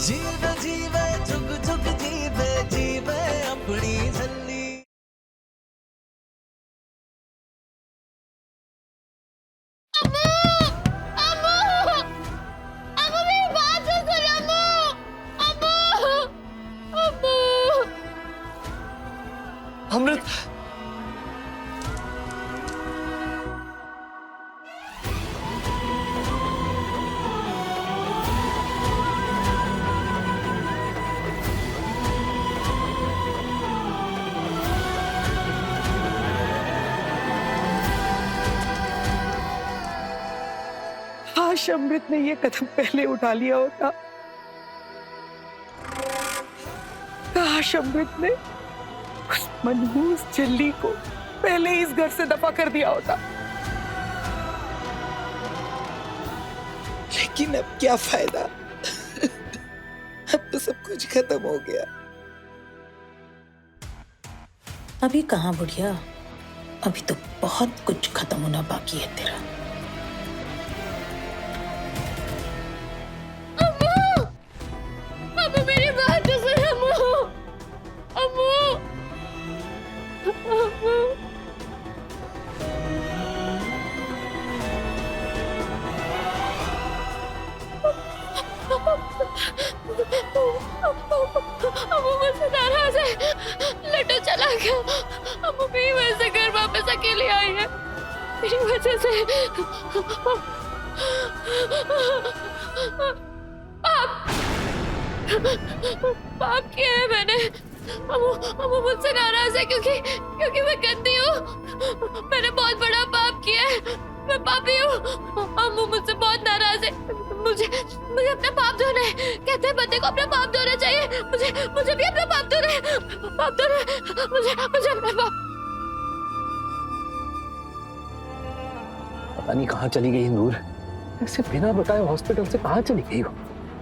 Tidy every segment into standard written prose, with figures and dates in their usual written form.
जीवे जीवे जुग जुग जीवे जीवे अपनी झल्ली। अमृत, काश अमृत ने ये कदम पहले उठा लिया होता। काश अमृत ने उस मनहूस जल्ली को पहले इस घर से दफा कर दिया होता। लेकिन अब क्या फायदा? अब तो सब कुछ खत्म हो गया। अभी कहाँ बुढ़िया, अभी तो बहुत कुछ खत्म होना बाकी है तेरा। अम्मू मेरी बात तो सुन अम्मू। अम्मू अम्मू अम्मू मुझसे नाराज है, लड्डू चला गया। अम्मू मेरी वजह से घर वापस अकेली आई है, मेरी वजह से। पाप किया है मैंने। अम्मू मुझसे नाराज है क्योंकि मैं गंदी हूँ। मैंने बहुत बड़ा पाप किया है, मैं पापी हूँ। अम्मू मुझसे बहुत नाराज है। मुझे अपना पाप धोना है। कहते हैं बंदे को अपना पाप धोना चाहिए। मुझे भी अपना पाप धोना है। मुझे अपना पाप। पता नहीं कहाँ चली गई नूर, ऐसे बिना बताए हॉस्पिटल से कहाँ चली गई वो?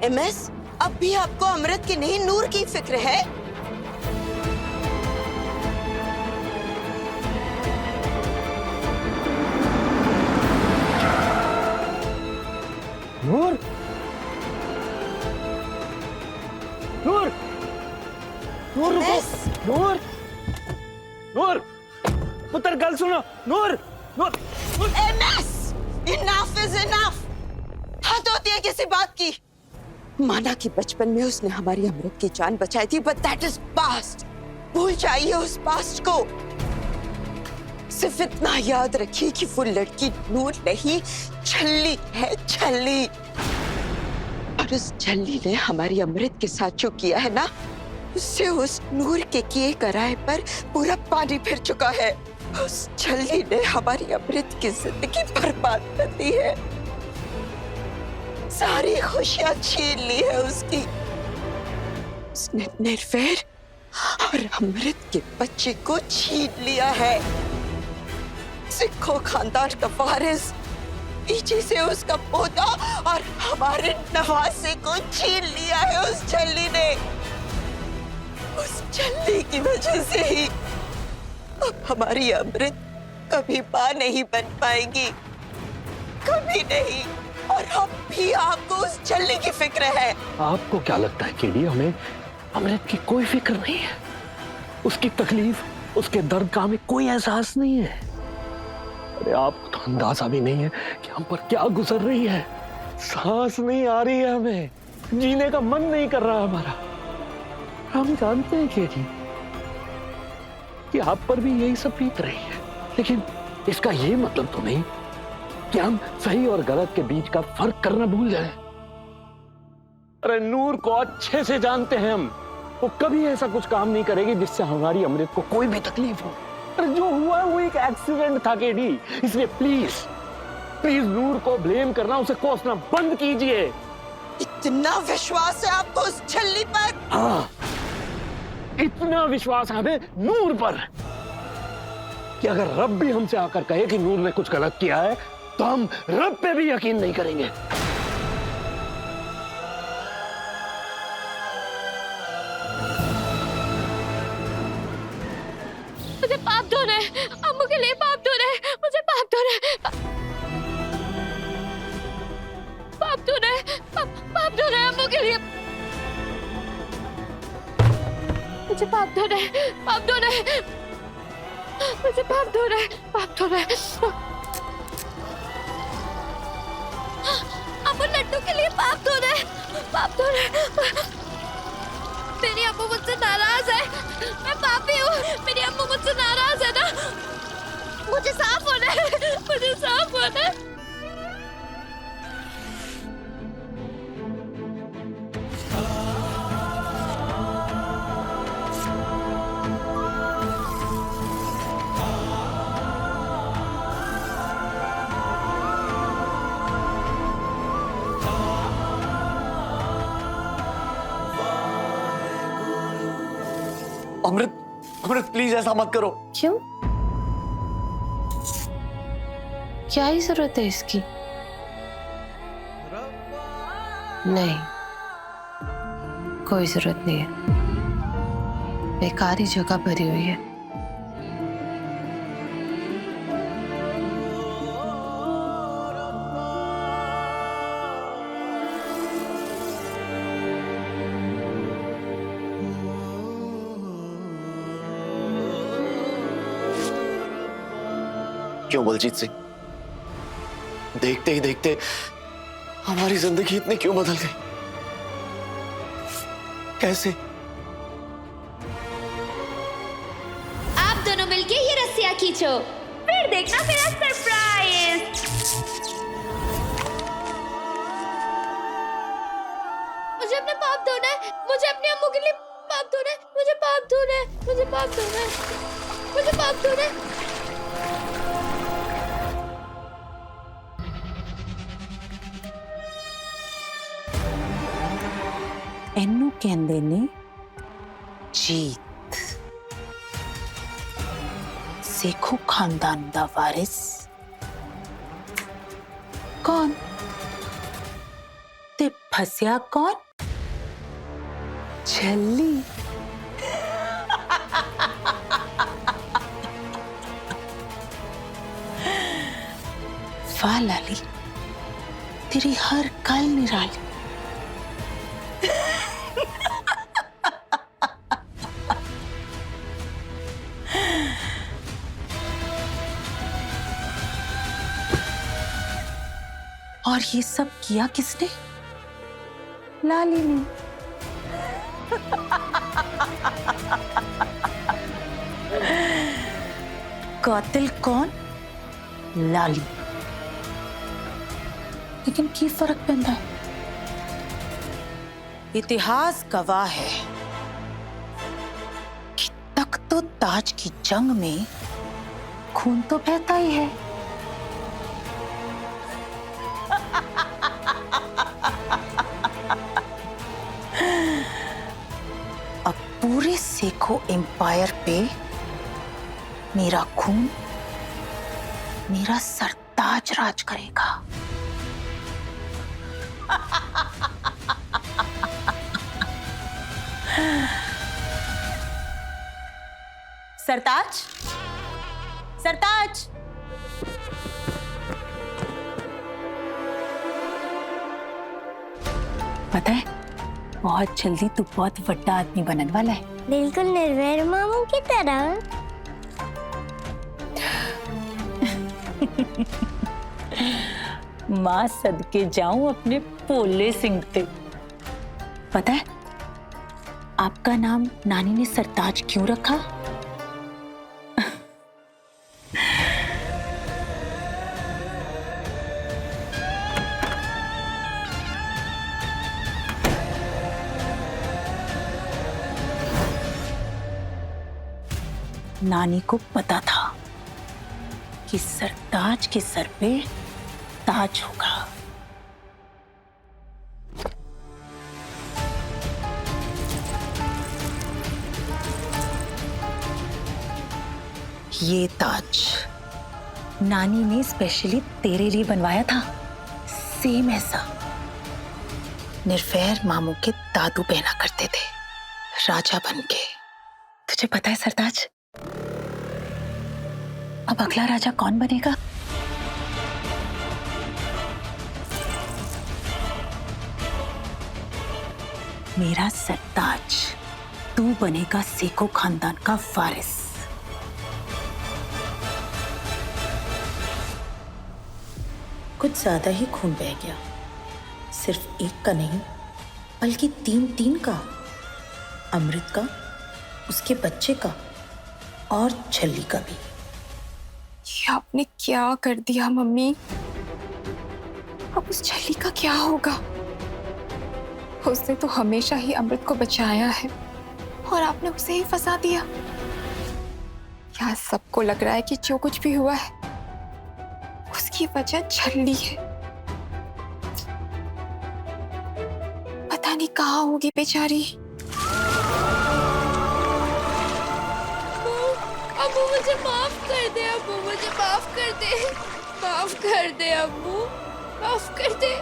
MS, अब भी आपको अमृत की नहीं नूर की फिक्र है? नूर, नूर, नूर रुको, नूर, नूर, पुत्र गल सुनो, नूर, नूर, नूर। MS, enough is enough. हद होती है किसी बात की। माना कि बचपन में उसने हमारी अमृत की जान बचाई थी, बट दैट इज पास्ट। भूल जाइए उस पास्ट को। सिर्फ इतना याद रखिए कि वो लड़की नूर नहीं, छल्ली है, छल्ली। और उस छल्ली ने हमारी अमृत के साथ जो किया है ना, उससे उस नूर के किए कराए पर पूरा पानी फिर चुका है। उस छल्ली ने हमारी अमृत की जिंदगी बर्बाद कर दी है, सारी खुशियां छीन ली है उसकी। उसने निर्वैर और अमृत के बच्चे को छीन लिया है। सिखों खानदान का वारिस, पीछे से उसका पोता और हमारे नवासे को छीन लिया है उस छल्ली ने। उस छल्ली की वजह से ही अब हमारी अमृत कभी मां नहीं बन पाएगी, कभी नहीं। और अब भी आपको उस छल्ली की फिक्र है। आपको क्या लगता है केडी, हमें अमृत की कोई फिक्र नहीं है? उसकी तकलीफ, उसके दर्द का हमें कोई एहसास नहीं है। अरे आपको तो अंदाजा भी नहीं है कि हम पर क्या गुजर रही है। सांस नहीं आ रही है, हमें जीने का मन नहीं कर रहा हमारा। हम जानते हैं केडी कि आप पर भी यही सब बीत रही है, लेकिन इसका ये मतलब तो नहीं कि हम सही और गलत के बीच का फर्क करना भूल जाएं। अरे नूर को अच्छे से जानते हैं हम, वो कभी ऐसा कुछ काम नहीं करेगी जिससे हमारी अमृत को कोई भी तकलीफ हो। अरे जो हुआ है वो एक एक्सीडेंट था केडी, इसलिए प्लीज प्लीज नूर को ब्लेम करना, उसे कोसना बंद कीजिए। इतना विश्वास है आपको उस छल्ली पर? हाँ, इतना विश्वास है हमें नूर पर कि अगर रब भी हमसे आकर कहे कि नूर ने कुछ गलत किया है, तो हम रब पे भी यकीन नहीं करेंगे। मुझे पाप धोना है, अम्मू के लिए पाप धोना है, मुझे पाप धोना है, पाप धोना है, पाप धोना है अम्मू के लिए। मुझे पाप धोना है, पाप धोना है, मुझे पाप धोना है, पाप धोना है। अब लड्डू के लिए पाप धोना है, पाप धोना है। मेरी अम्मू मुझसे नाराज है, मैं पापी हूँ, मेरी अम्मू मुझसे नाराज है ना, मुझे साफ होना है, मुझे साफ होना है। अमृत, अमृत प्लीज ऐसा मत करो। क्यों? क्या ही जरूरत है इसकी? नहीं, कोई जरूरत नहीं है, बेकार ही जगह भरी हुई है। क्यों बलजीत सिंह, देखते ही देखते हमारी जिंदगी इतनी क्यों बदल गई? कैसे? आप दोनों मिलके ये रस्सियां खींचो, फिर देखना मेरा सरप्राइज। मुझे अपने पाप धोना है, मुझे अपनी अम्मू के लिए पाप धोना है, मुझे पाप धोना है, मुझे पाप धोना है, मुझे पाप धोना है। ਇਹਨੂੰ ਕਹਿੰਦੇ ਨੇ जीत। सेखू खानदान दा वारिस कौन ते फसिया कौन? छल्ली। वाह लाली, तेरी हर कल निराली। और ये सब किया किसने? लाली ने। कातिल कौन? लाली। लेकिन की फर्क पैंदा है? इतिहास गवाह है कि तख्त तो ताज की जंग में खून तो बहता ही है। अब पूरे सेखो एम्पायर पे मेरा खून, मेरा सरताज राज करेगा। सरताज, सरताज। पता है, बहुत जल्दी तू बहुत बड़ा आदमी बनने वाला है। बिल्कुल निर्भय मामू की तरह। माँ सदके जाऊं अपने पोले सिंह पे। पता है आपका नाम नानी ने सरताज क्यों रखा? नानी को पता था कि सरताज के सर पे ताज होगा। ये ताज नानी ने स्पेशली तेरे लिए बनवाया था, सेम ऐसा। निर्वैर मामू के दादू पहना करते थे राजा बनके। तुझे पता है सरताज, अब अगला राजा कौन बनेगा? मेरा सरताज तू बनेगा सेखो खानदान का वारिस। कुछ ज्यादा ही खून बह गया, सिर्फ एक का नहीं बल्कि तीन का, अमृत का, उसके बच्चे का और छल्ली का भी। ये आपने क्या कर दिया मम्मी? अब उस छल्ली का क्या होगा? उसने तो हमेशा ही अमृत को बचाया है और आपने उसे ही फंसा दिया। यहाँ सबको लग रहा है कि जो कुछ भी हुआ है उसकी वजह छल्ली है। पता नहीं कहाँ होगी बेचारी। अम्मू मुझे माफ कर दे, अम्मू मुझे माफ कर दे, माफ कर दे अम्मू, माफ कर दे।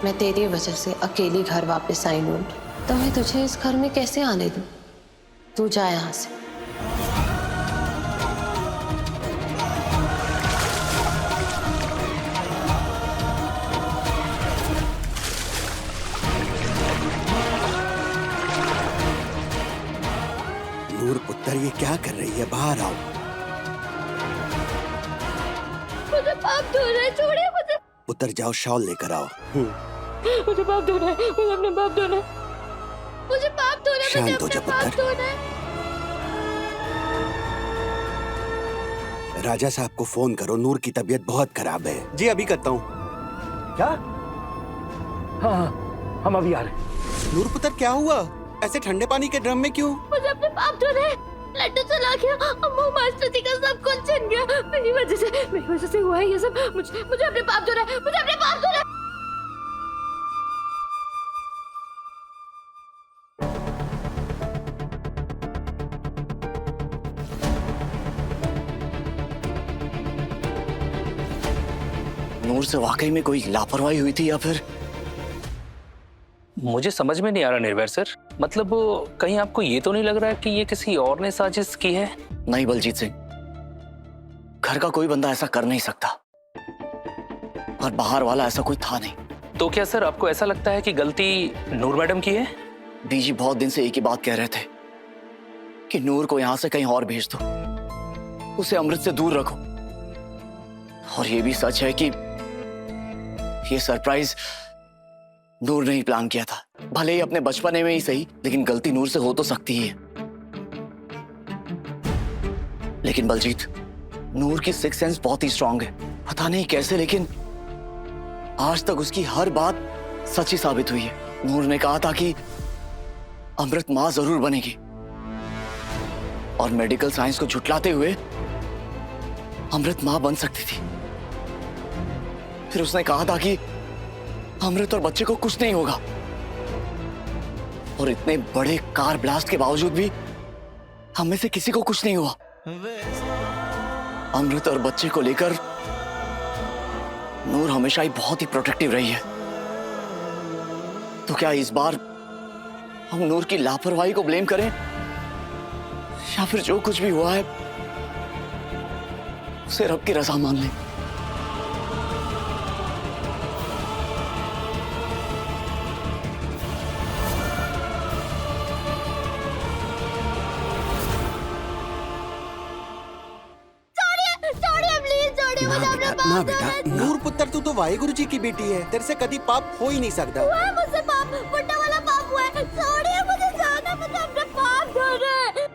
मैं तेरी वजह से अकेली घर वापस आई हूँ, तो मैं तुझे इस घर में कैसे आने दूँ? तू जा यहाँ से। नूर पुत्र, ये क्या कर रही है? बाहर आओ। मुझे पाप धोना है, छोड़िए मुझे। पुत्र जाओ, शॉल लेकर आओ। मुझे पाप धोना है, मुझे अपने पाप धोना है, मुझे पाप धोना है, मुझे शांत हो अपने जा पाप पुत्र। धोना है। राजा साहब को फोन करो, नूर की तबीयत बहुत खराब है। जी अभी करता हूँ। क्या? हाँ, हम अभी आ रहे हैं। नूर पुत्र क्या हुआ? ऐसे ठंडे पानी के ड्रम में क्यों? मुझे अपने पाप धोना है। लड्डू चला गया, अम्मू मास्टर जी का सब कुछ छिन गया। मेरी वजह से हुआ है ये सब। मुझे अपने पाप धोना है, मुझे अपने पाप धोना है। नूर से वाकई में कोई लापरवाही हुई थी या फिर? मुझे समझ में नहीं आ रहा निर्भय सर, मतलब कहीं आपको ये तो नहीं लग रहा है कि ये किसी और ने साजिश की है? नहीं बलजीत सिंह, घर का कोई बंदा ऐसा कर नहीं सकता और बाहर वाला ऐसा कोई था नहीं। तो क्या सर आपको ऐसा लगता है कि गलती नूर मैडम की है? डीजी बहुत दिन से एक ही बात कह रहे थे कि नूर को यहां से कहीं और भेज दो, उसे अमृत से दूर रखो। और ये भी सच है कि ये सरप्राइज नूर ने ही प्लान किया था, भले ही अपने बचपने में ही सही, लेकिन गलती नूर से हो तो सकती ही है। लेकिन बलजीत, नूर की सिक्स सेंस बहुत ही स्ट्रांग है, पता नहीं कैसे, लेकिन आज तक उसकी हर बात सच्ची साबित हुई है। नूर ने कहा था कि अमृत मां जरूर बनेगी, और मेडिकल साइंस को झुटलाते हुए अमृत मां बन सकती थी। फिर उसने कहा था कि अमृत और बच्चे को कुछ नहीं होगा, और इतने बड़े कार ब्लास्ट के बावजूद भी हम में से किसी को कुछ नहीं हुआ। अमृत और बच्चे को लेकर नूर हमेशा ही बहुत ही प्रोटेक्टिव रही है। तो क्या इस बार हम नूर की लापरवाही को ब्लेम करें, या फिर जो कुछ भी हुआ है उसे रब की रजा मान लें? ना बेटा, नूर पुत्र तू तो वाहिगुरु जी की बेटी है, तेरे से कभी पाप हो ही नहीं सकता। मुझसे पाप, बुड्ढा वाला पाप हुआ है। छोड़िए मुझे जाना, मुझे अपने पाप धोना है।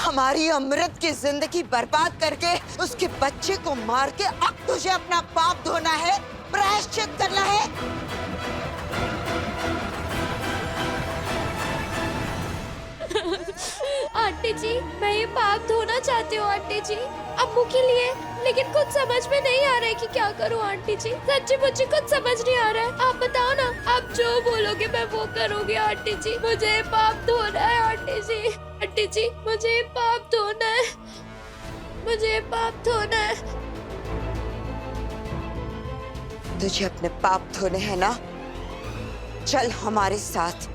हमारी अमृत की जिंदगी बर्बाद करके उसके बच्चे को मार के अब तुझे अपना पाप धोना है, प्रायश्चित करना है। आंटी जी, मैं ये पाप धोना चाहती हूँ आंटी जी, अम्मू के लिए, लेकिन कुछ समझ में नहीं आ रहा है कि क्या करूँ आंटी जी। सच्ची मुझे कुछ समझ नहीं आ रहा है। आप बताओ ना, आप जो बोलोगे मैं वो करूँगी आंटी जी। मुझे पाप धोना है आंटी जी, आंटी जी मुझे पाप धोना है, मुझे पाप धोना है। तुझे अपने पाप धोने हैं ना, चल हमारे साथ,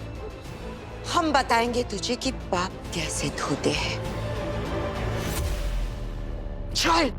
हम बताएंगे तुझे कि पाप कैसे धोते हैं। चल।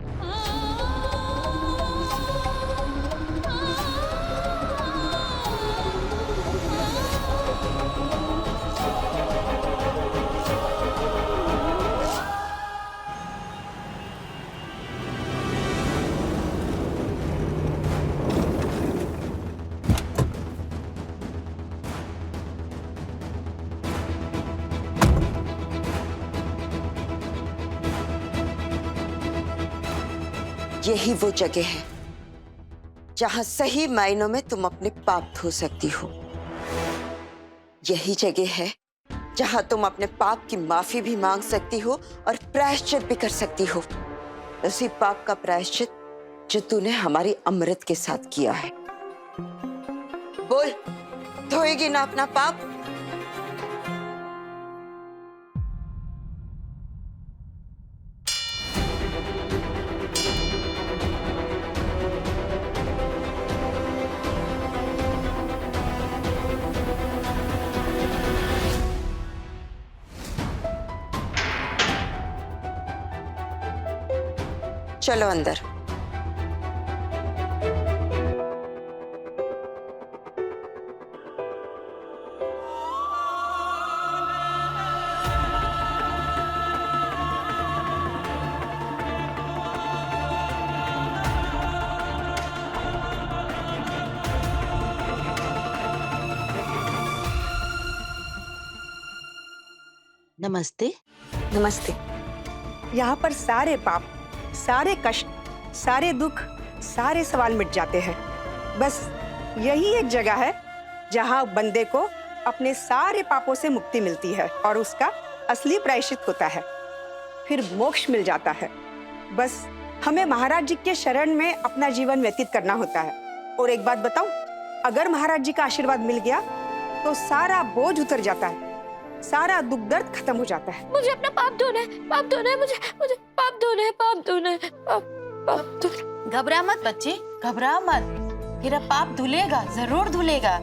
यही वो जगह है जहां सही मायनों में तुम अपने पाप धो सकती हो। यही जगह है जहां तुम अपने पाप की माफी भी मांग सकती हो और प्रायश्चित भी कर सकती हो। उसी पाप का प्रायश्चित जो तूने हमारी अमृत के साथ किया है। बोल, धोएगी ना अपना पाप? चलो अंदर। नमस्ते। नमस्ते। यहाँ पर सारे पाप, सारे कष्ट, सारे दुख, सारे सवाल मिट जाते हैं। बस यही एक जगह है जहाँ बंदे को अपने सारे पापों से मुक्ति मिलती है और उसका असली प्रायश्चित होता है, फिर मोक्ष मिल जाता है। बस हमें महाराज जी के शरण में अपना जीवन व्यतीत करना होता है। और एक बात बताऊं, अगर महाराज जी का आशीर्वाद मिल गया तो सारा बोझ उतर जाता है, सारा दुख दर्द खत्म हो जाता है। मुझे अपना पाप धोना है, पाप धोना है, मुझे मुझे पाप धोना है, पाप धोना है, पाप धोना। घबरा मत बच्चे, घबरा मत। तेरा पाप धुलेगा, जरूर धुलेगा।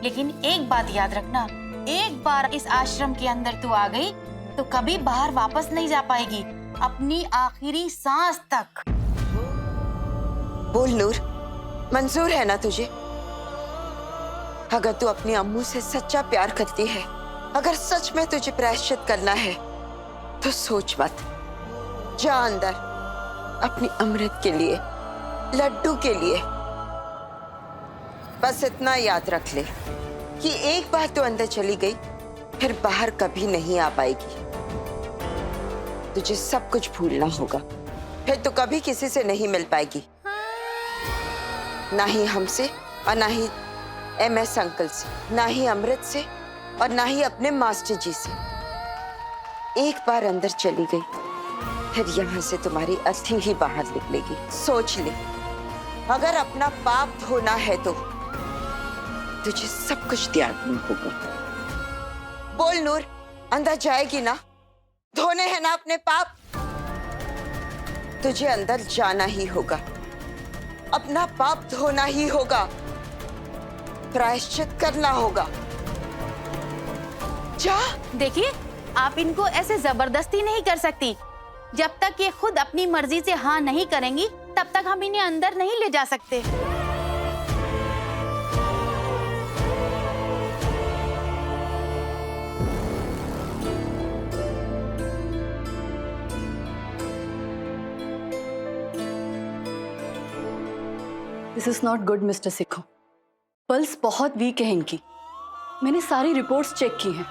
लेकिन एक बात याद रखना, एक बार इस आश्रम के अंदर तू आ गई तो कभी बाहर वापस नहीं जा पाएगी, अपनी आखिरी सांस तक। बोल नूर, मंजूर है ना तुझे? अगर तू अपनी अम्मू से सच्चा प्यार करती है, अगर सच में तुझे प्रायश्चित करना है तो सोच मत, जा अंदर अपनी अमृत के लिए, लड्डू के लिए। बस इतना याद रख ले कि एक बार तो अंदर चली गई फिर बाहर कभी नहीं आ पाएगी। तुझे सब कुछ भूलना होगा, फिर तो कभी किसी से नहीं मिल पाएगी, ना ही हमसे और ना ही MS अंकल से, ना ही अमृत से और ना ही अपने मास्टर जी से। एक बार अंदर चली गई फिर यहाँ से तुम्हारी अर्थी ही बाहर निकलेगी। सोच ले, अगर अपना पाप धोना है तो तुझे सब कुछ त्यागना होगा। बोल नूर, अंदर जाएगी ना? धोने हैं ना अपने पाप? तुझे अंदर जाना ही होगा, अपना पाप धोना ही होगा, प्रायश्चित करना होगा। जा। देखिए, आप इनको ऐसे जबरदस्ती नहीं कर सकती। जब तक ये खुद अपनी मर्जी से हाँ नहीं करेंगी तब तक हम इन्हें अंदर नहीं ले जा सकते। This is not good mister सिखो। पल्स बहुत वीक है इनकी। मैंने सारी रिपोर्ट्स चेक की हैं।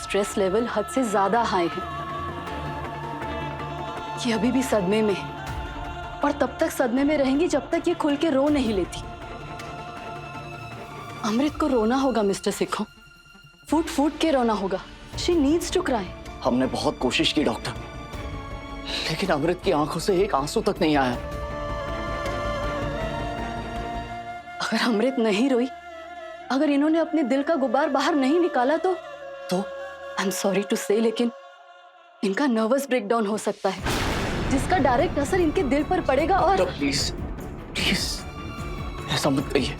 स्ट्रेस लेवल हद से ज्यादा हाई है। ये अभी भी सदमे में है और तब तक सदमे में रहेंगी जब तक ये खुल के रो नहीं लेती। अमृत को रोना होगा मिस्टर सिखो, फूट फूट के रोना होगा। She needs to cry. हमने बहुत कोशिश की डॉक्टर, लेकिन अमृत की आंखों से एक आंसू तक नहीं आया। अगर अमृत नहीं रोई, अगर इन्होंने अपने दिल का गुबार बाहर नहीं निकाला तो आई एम सॉरी टू से, लेकिन इनका नर्वस ब्रेकडाउन हो सकता है जिसका डायरेक्ट असर इनके दिल पर पड़ेगा। और प्लीज प्लीज ऐसा मत कहिए।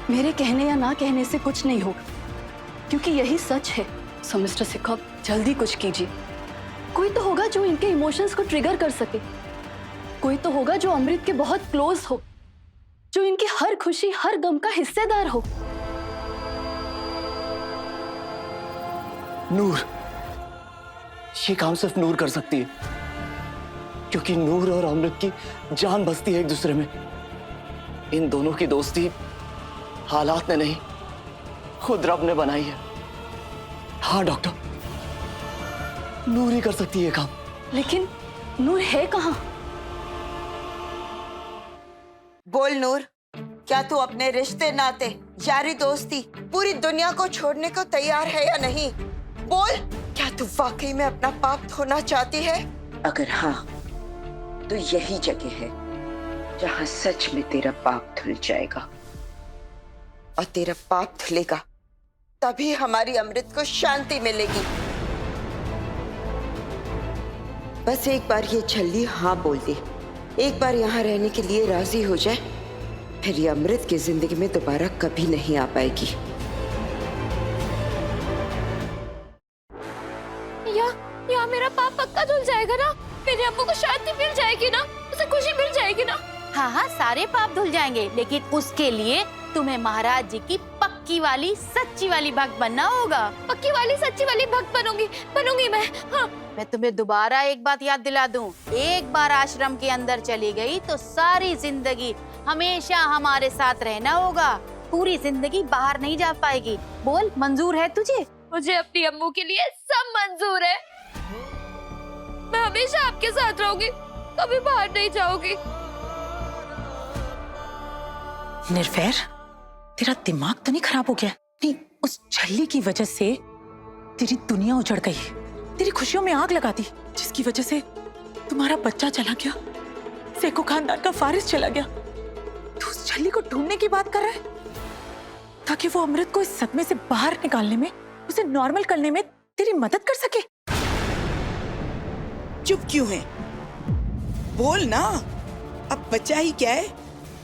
मेरे कहने या ना कहने से कुछ नहीं होगा, क्योंकि यही सच है। सो मिस्टर सिखा, जल्दी कुछ कीजिए। कोई तो होगा जो इनके इमोशंस को ट्रिगर कर सके, कोई तो होगा जो अमृत के बहुत क्लोज हो, जो इनकी हर खुशी हर गम का हिस्सेदार हो। नूर, ये काम सिर्फ नूर कर सकती है, क्योंकि नूर और अमृत की जान बसती है एक दूसरे में। इन दोनों की दोस्ती हालात ने नहीं, खुद रब ने बनाई है। हाँ डॉक्टर, नूर ही कर सकती है काम। लेकिन नूर है कहाँ? बोल नूर, क्या तू अपने रिश्ते नाते यारी दोस्ती पूरी दुनिया को छोड़ने को तैयार है या नहीं? बोल, क्या तू वाकई में अपना पाप धोना चाहती है? अगर हाँ, तो यही जगह है जहाँ सच में तेरा पाप धुल जाएगा। और तेरा पाप धुलेगा तभी हमारी अमृत को शांति मिलेगी। बस एक बार ये छल्ली हाँ बोल दे, एक बार यहाँ रहने के लिए राजी हो जाए, फिर ये अमृत की जिंदगी में दोबारा कभी नहीं आ पाएगी। या मेरा पाप पक्का धुल जाएगा ना? मेरे अम्मू को शांति मिल जाएगी ना? उसे खुशी मिल जाएगी ना? हाँ हाँ, सारे पाप धुल जाएंगे, लेकिन उसके लिए तुम्हें महाराज जी की पक्की वाली सच्ची वाली भक्त बनना होगा। पक्की वाली सच्ची वाली भक्त बनूंगी मैं। हाँ। मैं तुम्हें दोबारा एक बात याद दिला दूं, एक बार आश्रम के अंदर चली गई तो सारी जिंदगी हमेशा हमारे साथ रहना होगा, पूरी जिंदगी बाहर नहीं जा पाएगी। बोल, मंजूर है तुझे? मुझे अपनी अम्मू के लिए सब मंजूर है। मैं हमेशा आपके साथ रहूंगी, कभी बाहर नहीं जाऊंगी। निर्वैर, तेरा दिमाग तो नहीं खराब हो गया? नहीं, उस छल्ली की वजह से तेरी दुनिया उजड़ गई, तेरी खुशियों में आग लगा दी, जिसकी वजह से तुम्हारा बच्चा चला गया, सेको खानदान का फारिस चला गया। तू उस छल्ली को ढूंढने की बात कर रहा है ताकि वो अमृत को इस सदमे से बाहर निकालने में, उसे नॉर्मल करने में तेरी मदद कर सके। चुप क्यों है? बोल ना, अब बच्चा ही क्या है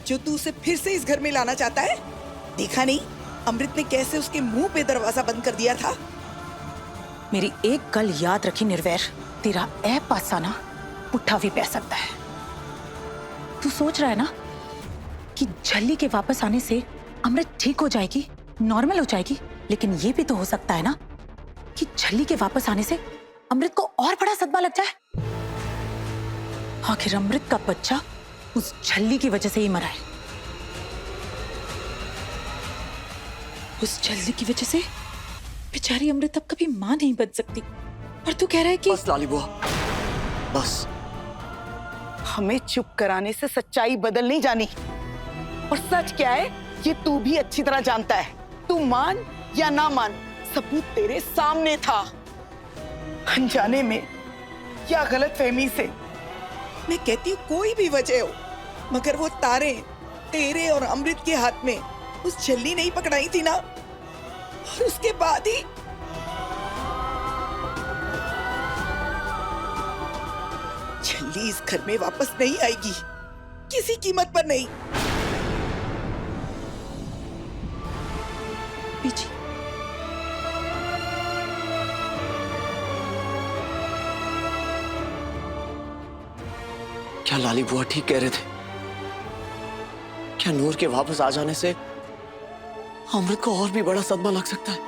जो तू उसे फिर से इस घर में लाना चाहता है? देखा नहीं अमृत ने कैसे उसके मुंह पे दरवाजा बंद कर दिया था? मेरी एक गल याद रखी निर्वैर, तेरा ऐ पासाना पुट्ठा भी पै सकता है। तू सोच रहा है ना कि झल्ली के वापस आने से अमृत ठीक हो जाएगी, नॉर्मल हो जाएगी, लेकिन ये भी तो हो सकता है ना कि झल्ली के वापस आने से अमृत को और बड़ा सदमा लग जाए। आखिर अमृत का बच्चा उस झल्ली की वजह से ही मरा है। उस झल्ली की वजह से बेचारी अमृत अब कभी मां नहीं बन सकती। और तू कह रहा है कि बस लाली बुआ, बस। हमें चुप कराने से सच्चाई बदल नहीं जानी, और सच क्या है ये तू भी अच्छी तरह जानता है। तू मान या ना मान, सबूत तेरे सामने था। अनजाने में या गलतफहमी से, मैं कहती हूँ कोई भी वजह हो, मगर वो तारे तेरे और अमृत के हाथ में उस झल्ली नहीं पकड़ाई थी ना, और उसके बाद ही झल्ली इस घर में वापस नहीं आएगी, किसी कीमत पर नहीं। पीछे क्या लाली बुआ ठीक कह रहे थे? क्या नूर के वापस आ जाने से अमृत को और भी बड़ा सदमा लग सकता है?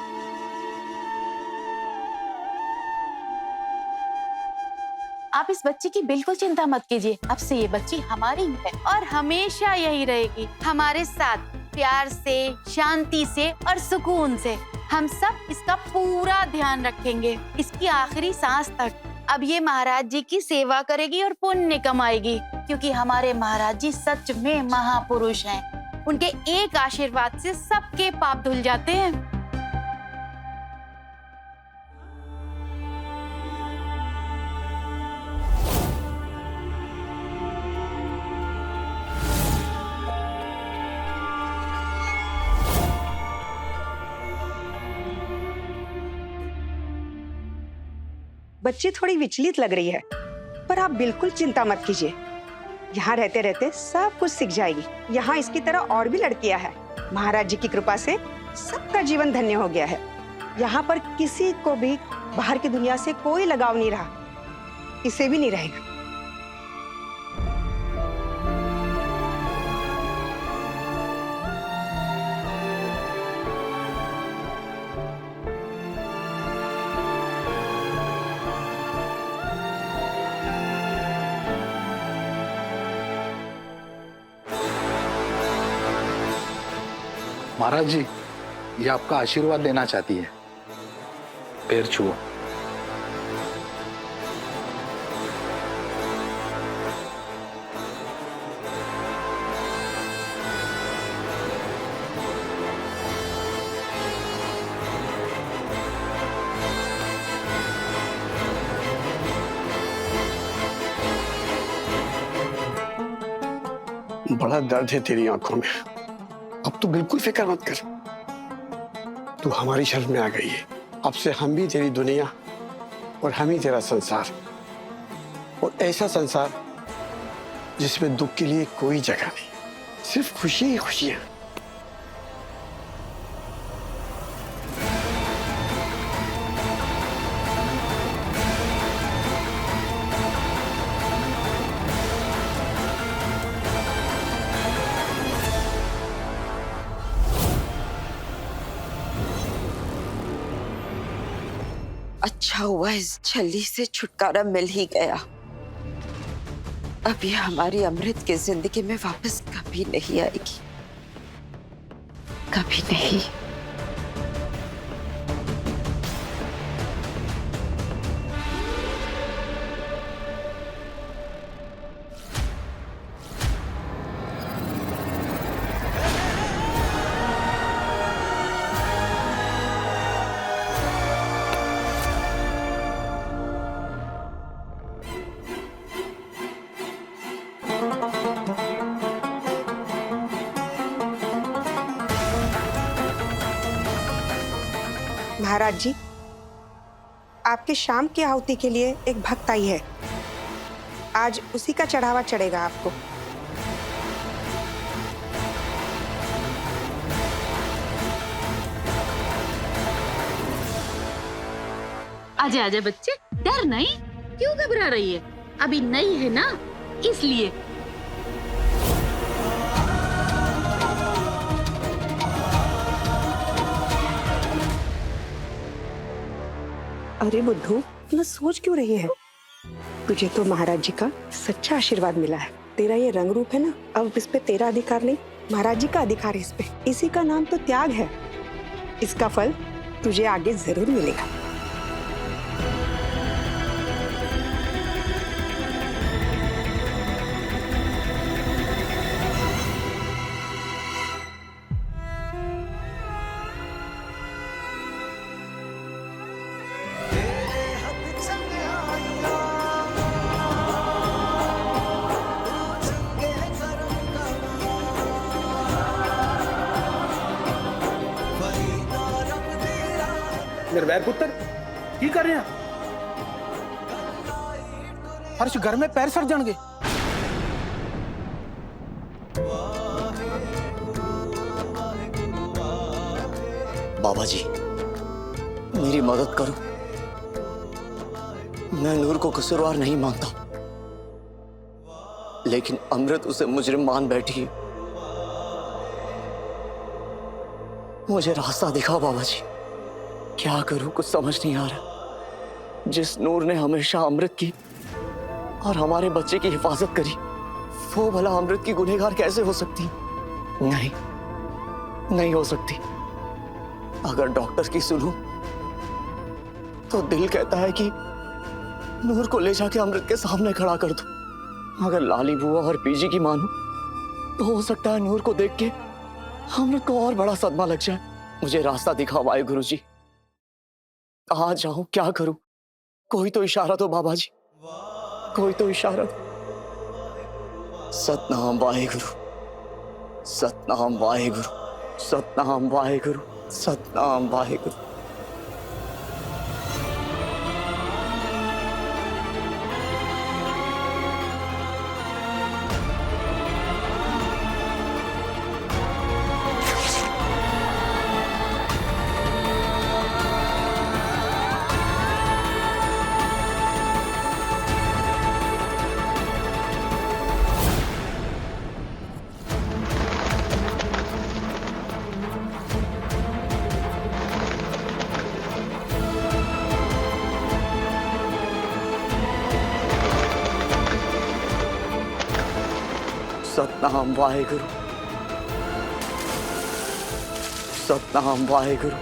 आप इस बच्ची की बिल्कुल चिंता मत कीजिए। अब से ये बच्ची हमारी ही है और हमेशा यही रहेगी, हमारे साथ, प्यार से, शांति से और सुकून से। हम सब इसका पूरा ध्यान रखेंगे, इसकी आखिरी सांस तक। अब ये महाराज जी की सेवा करेगी और पुण्य कमाएगी, क्योंकि हमारे महाराज जी सच में महापुरुष हैं। उनके एक आशीर्वाद से सबके पाप धुल जाते हैं। बच्ची थोड़ी विचलित लग रही है, पर आप बिल्कुल चिंता मत कीजिए। यहाँ रहते रहते सब कुछ सीख जाएगी। यहाँ इसकी तरह और भी लड़कियां हैं, महाराज जी की कृपा से सबका जीवन धन्य हो गया है। यहाँ पर किसी को भी बाहर की दुनिया से कोई लगाव नहीं रहा, इसे भी नहीं रहेगा। महाराज जी, ये आपका आशीर्वाद देना चाहती है। पैर छुओ। बड़ा दर्द है तेरी आंखों में। अब तू बिल्कुल फिक्र मत कर, तू हमारी शरण में आ गई है। अब से हम भी तेरी दुनिया और हम ही तेरा संसार, और ऐसा संसार जिसमें दुख के लिए कोई जगह नहीं, सिर्फ खुशी ही खुशियां। अच्छा हुआ इस छली से छुटकारा मिल ही गया। अब ये हमारी अमृत की जिंदगी में वापस कभी नहीं आएगी, कभी नहीं। महाराज जी, आपके शाम की आहुति के लिए एक भक्त आई है, आज उसी का चढ़ावा चढ़ेगा आपको। आजा आजा बच्चे, डर नहीं, क्यों घबरा रही है? अभी नई है ना, इसलिए। अरे बुद्धू, इतना सोच क्यों रही है? तुझे तो महाराज जी का सच्चा आशीर्वाद मिला है। तेरा ये रंग रूप है ना, अब इस पे तेरा अधिकार नहीं, महाराज जी का अधिकार है इस पे। इसी का नाम तो त्याग है। इसका फल तुझे आगे जरूर मिलेगा। निर्वैर पुत्र की कर रहे हैं? हर्ष घर में पैर सड़ जाएंगे। बाबा जी, मेरी मदद करो। मैं नूर को कसूरवार नहीं मानता, लेकिन अमृत उसे मुजरिम मान बैठी है। मुझे रास्ता दिखाओ बाबा जी, क्या करूं कुछ समझ नहीं आ रहा। जिस नूर ने हमेशा अमृत की और हमारे बच्चे की हिफाजत करी, वो भला अमृत की गुनहगार कैसे हो सकती? नहीं, नहीं हो सकती। अगर डॉक्टर की सुनूं तो दिल कहता है कि नूर को ले जाके अमृत के सामने खड़ा कर दो। अगर लाली बुआ और पीजी की मानूं तो हो सकता है नूर को देख के अमृत को और बड़ा सदमा लग जाए। मुझे रास्ता दिखाओ वाहे गुरु जी, कहाँ जाऊं, क्या करूं? कोई तो इशारा दो बाबा जी, कोई तो इशारा दो। सतनाम वाहेगुरु, सतनाम वाहेगुरु, सतनाम वाहेगुरु, सतनाम वाहेगुरु। सतनाम वाहेगुरु, सतनाम वाहेगुरु,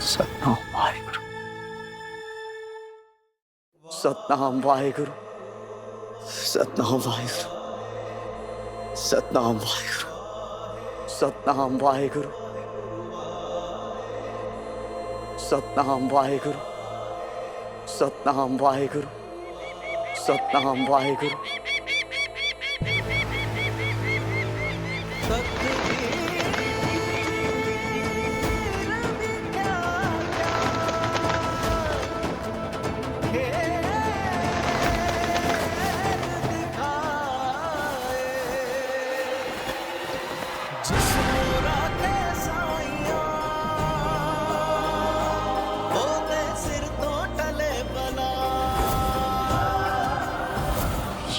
सतनाम वाहेगुरु, सतनाम वाहेगुरु, सतनाम वाहेगुरु, सतनाम वाहेगुरु, सतनाम वाहेगुरु, सतनाम वाहेगुरु, सतनाम वाहेगुरु, सतनाम वाहेगुरु।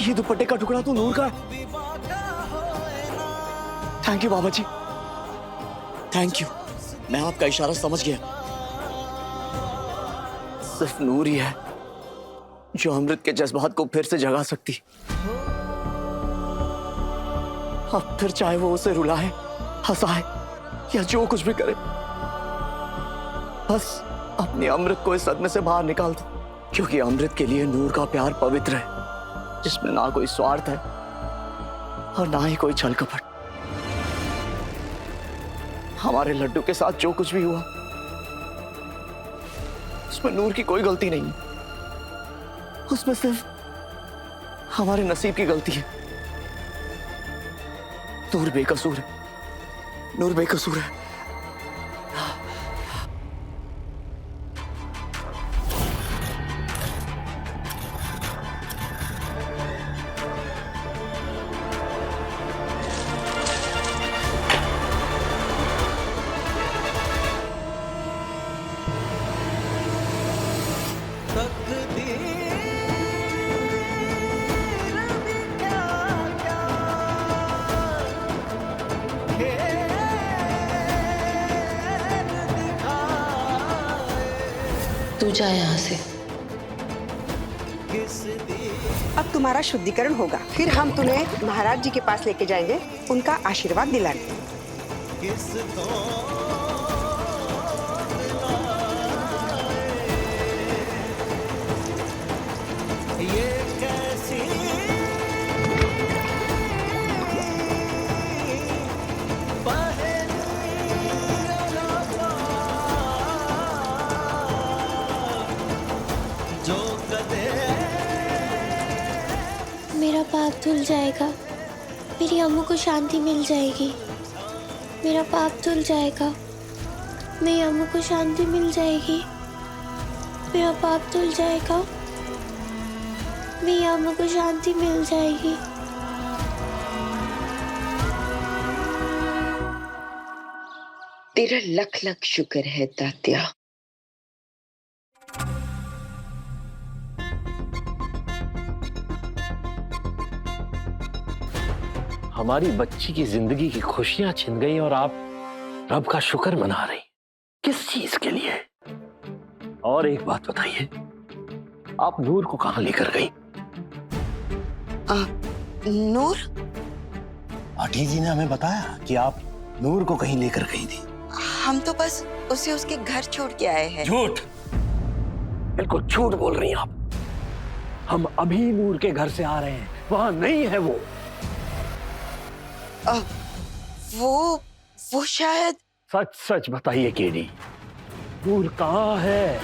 ये दुपट्टे का टुकड़ा तो नूर का है। Thank you Baba ji, thank you. मैं आपका इशारा समझ गया। सिर्फ नूर ही है जो अमृत के जज्बात को फिर से जगा सकती। अब फिर चाहे वो उसे रुलाए, हंसाए या जो कुछ भी करे, बस अपने अमृत को इस सदमे से बाहर निकाल दो। क्योंकि अमृत के लिए नूर का प्यार पवित्र है, जिसमें ना कोई स्वार्थ है और ना ही कोई छल कपट। हमारे लड्डू के साथ जो कुछ भी हुआ, उसमें नूर की कोई गलती नहीं है। उसमें सिर्फ हमारे नसीब की गलती है। नूर बेकसूर है, नूर बेकसूर है। तू जा यहाँ से। अब तुम्हारा शुद्धिकरण होगा, फिर हम तुम्हें महाराज जी के पास लेके जाएंगे, उनका आशीर्वाद दिलाने। मेरा पाप धुल जाएगा, मेरी अम्मू को शांति मिल जाएगी। मेरा पाप धुल जाएगा, मेरी अम्मू को शांति मिल जाएगी। मेरा पाप धुल जाएगा, मेरी अम्मू को शांति मिल जाएगी। तेरा लख लख शुक्र है तात्या। हमारी बच्ची की जिंदगी की खुशियां छिन गई और आप रब का शुक्र मना रही। किस चीज के लिए? और एक बात बताइए, आप नूर को कहां लेकर गई? नूर? आंटी जी ने हमें बताया कि आप नूर को कहीं लेकर गई थी। हम तो बस उसे उसके घर छोड़ के आए हैं। झूठ, बिल्कुल झूठ बोल रही हैं आप। हम अभी नूर के घर से आ रहे हैं, वहां नहीं है वो। वो शायद। सच सच बताइए केडी, नूर कहाँ है?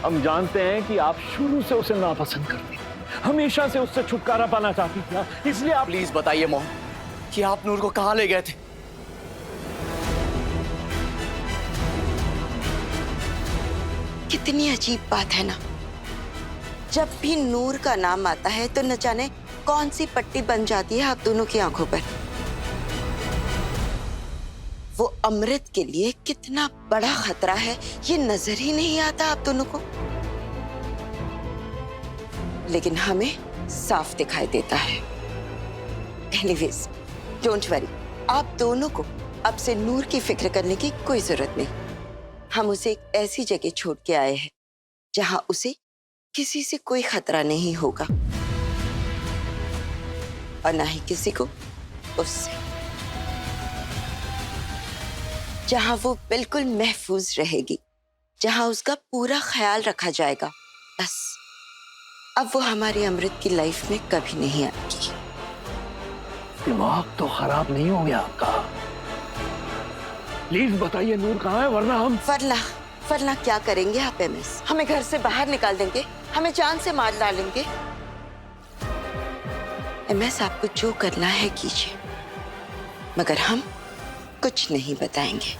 हम जानते हैं कि आप शुरू से उसे नापसंद करती, हमेशा से उससे छुटकारा पाना चाहती थी, इसलिए आप। प्लीज बताइए मोहन कि आप नूर को कहाँ ले गए थे? कितनी अजीब बात है ना, जब भी नूर का नाम आता है तो न जाने कौन सी पट्टी बन जाती है आप दोनों की आंखों पर। वो अमृत के लिए कितना बड़ा खतरा है ये नजर ही नहीं आता आप दोनों को, लेकिन हमें साफ दिखाई देता है। एनीवेज, डोंट वरी, आप दोनों को अब से नूर की फिक्र करने की कोई जरूरत नहीं। हम उसे एक ऐसी जगह छोड़ के आए हैं जहां उसे किसी से कोई खतरा नहीं होगा। और ना ही किसी को उससे। जहां वो बिल्कुल महफूज रहेगी, जहां उसका पूरा ख्याल रखा जाएगा, बस अब वो हमारी अमृत की लाइफ में कभी नहीं आएगी। दिमाग तो खराब नहीं हो गया आपका? प्लीज बताइए नूर कहाँ है, वरना हम वरना क्या करेंगे आप एमएस? हमें घर से बाहर निकाल देंगे, हमें जान से मार डालेंगे। एमएस, आपको जो करना है कीजिए, मगर हम कुछ नहीं बताएंगे,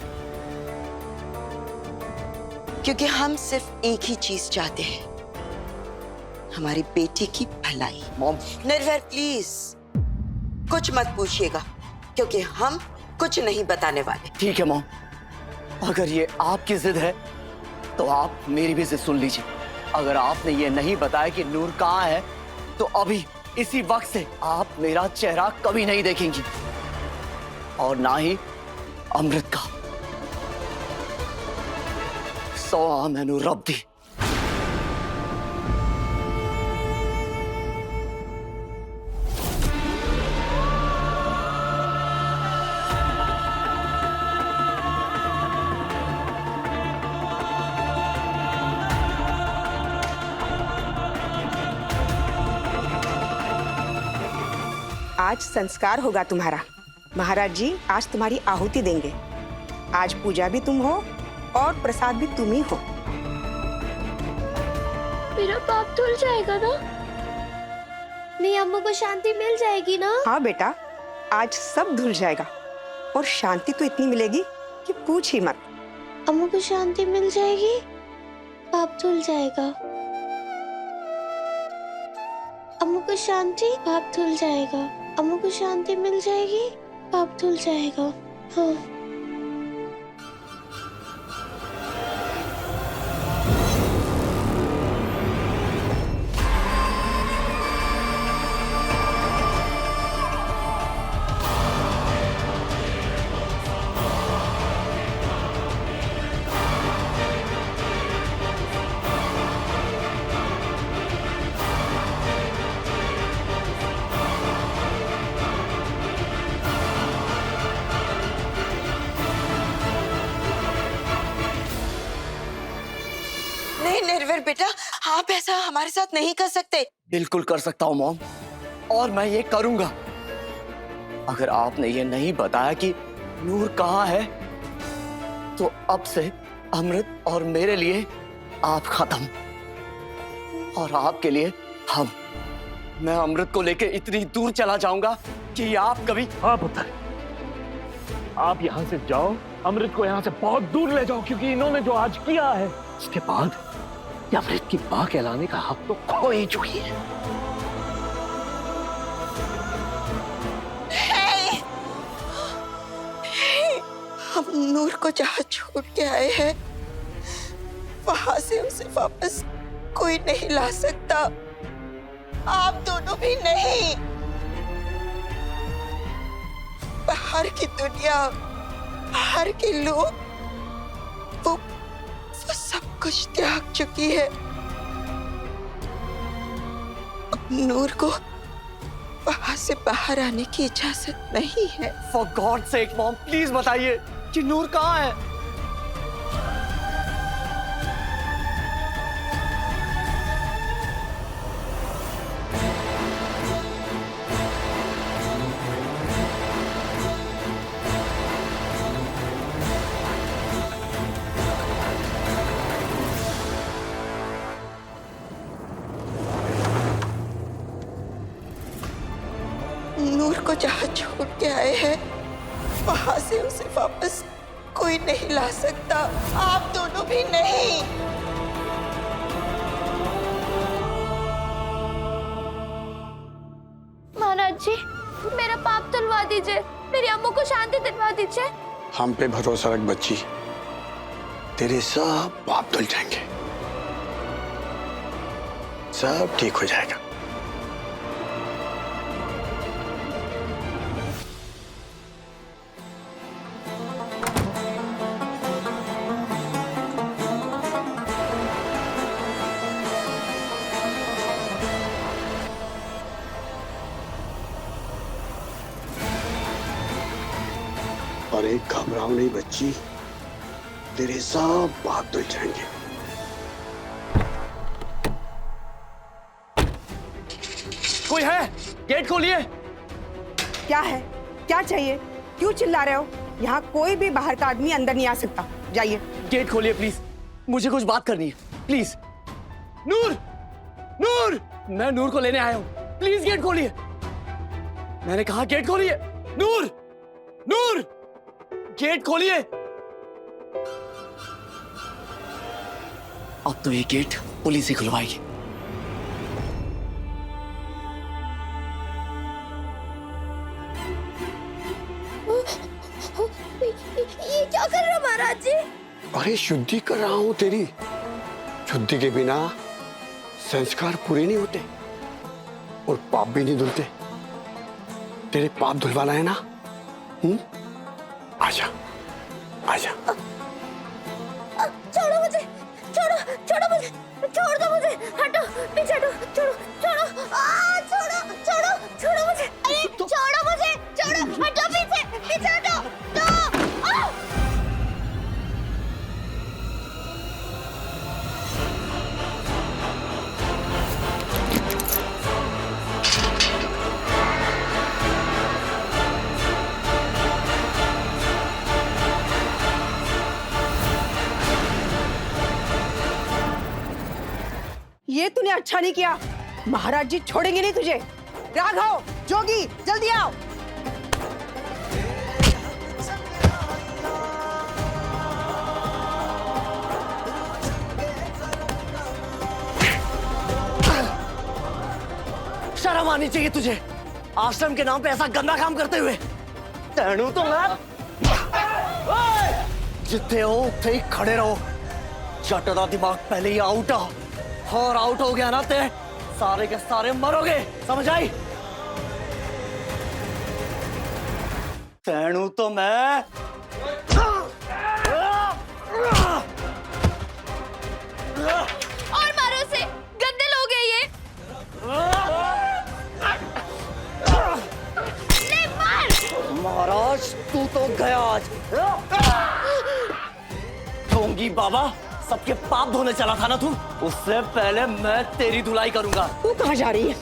क्योंकि हम सिर्फ एक ही चीज चाहते हैं, हमारी बेटी की भलाई। मॉम, निर्भय प्लीज कुछ मत पूछिएगा, क्योंकि हम कुछ नहीं बताने वाले। ठीक है मॉम, अगर ये आपकी जिद है तो आप मेरी भी जिद सुन लीजिए। अगर आपने ये नहीं बताया कि नूर कहाँ है, तो अभी इसी वक्त से आप मेरा चेहरा कभी नहीं देखेंगी, और ना ही अमृत का। सो मैनू रब दी। आज संस्कार होगा तुम्हारा। महाराज जी आज तुम्हारी आहुति देंगे। आज पूजा भी तुम हो और प्रसाद भी तुम ही हो। मेरा पाप धुल जाएगा ना? मेरी अम्मू को शांति मिल जाएगी ना? हाँ बेटा, आज सब धुल जाएगा और शांति तो इतनी मिलेगी कि पूछ ही मत। अम्मू को शांति मिल जाएगी, पाप धुल जाएगा। अम्मू को शांति, पाप धुल जाएगा। अम्मू को शांति मिल जाएगी, पाप धुल जाएगा। हाँ। निर्भय बेटा, आप ऐसा हमारे साथ नहीं कर सकते। बिल्कुल कर सकता हूँ मॉम, और मैं ये करूंगा। अगर आपने ये नहीं बताया कि नूर कहाँ है, तो अब से अमृत और मेरे लिए आप खत्म, और आपके लिए हम। मैं अमृत को लेकर इतनी दूर चला जाऊंगा कि आप कभी। हाँ पुत्र, आप यहाँ से जाओ, अमृत को यहाँ से बहुत दूर ले जाओ, क्योंकि इन्होंने जो आज किया है, उसके बाद ये अमृत की मां कहलाने का हक तो खो ही चुकी है। हम नूर को जहाँ छोड़ के आए हैं, वहां से उसे वापस कोई नहीं ला सकता। आप दोनों भी नहीं। बाहर की दुनिया, बाहर के लोग, वो सब कुछ त्याग चुकी है। अब नूर को वहां से बाहर आने की इजाजत नहीं है। For God sake mom, please बताइए कि नूर कहाँ है। नूर को जहाँ छोड़ के आए हैं, वहां से उसे वापस कोई नहीं ला सकता। आप दोनों भी नहीं। महाराज जी, मेरा पाप धुलवा दीजिए, मेरी अम्मू को शांति दिलवा दीजिए। हम पे भरोसा रख बच्ची, तेरे सब पाप धुल जाएंगे, सब ठीक हो जाएगा। अरे घबराओ नहीं बच्ची, तेरे सब बात धुल जाएंगे। कोई है? गेट खोलिए। क्या है? क्या चाहिए? क्यों चिल्ला रहे हो? यहाँ कोई भी बाहर का आदमी अंदर नहीं आ सकता। जाइए। गेट खोलिए प्लीज, मुझे कुछ बात करनी है प्लीज। नूर, नूर, मैं नूर को लेने आया हूँ, प्लीज गेट खोलिए। मैंने कहा गेट खोलिए। नूर, नूर, गेट खोलिए। अब तो ये गेट पुलिस ही खुलवाएगी। ये क्या कर रहे हो महाराज जी? अरे शुद्धि कर रहा हूं तेरी। शुद्धि के बिना संस्कार पूरे नहीं होते और पाप भी नहीं धुलते। तेरे पाप धुलवाना है ना? आजा, आजा। छोड़ो मुझे, छोड़ो, छोड़ो मुझे, छोड़ दो मुझे, हटो, पीछे हटो, छोड़ो, छोड़ो, छोड़ो, छोड़ो, छोड़ो मुझे, अरे छोड़ो मुझे, छोड़ो, हटो पीछे, पीछे हटो, तो ये तूने अच्छा नहीं किया। महाराज जी छोड़ेंगे नहीं तुझे। राघव, जोगी, जल्दी आओ। शर्म आनी चाहिए तुझे, आश्रम के नाम पे ऐसा गंदा काम करते हुए। तेनू तो मैं जितने हो उतने ही खड़े रहो। जट दा दिमाग पहले ही आउट आ, और आउट हो गया ना ते सारे के सारे मरोगे, समझ आई? तेनू तो मैं और मारो से, गंदे लोग हैं ये। नहीं मार। महाराज तू तो गया आज। ढोंगी बाबा, सबके पाप धोने चला था ना तू? उससे पहले मैं तेरी धुलाई करूंगा। तू कहाँ जा रही है?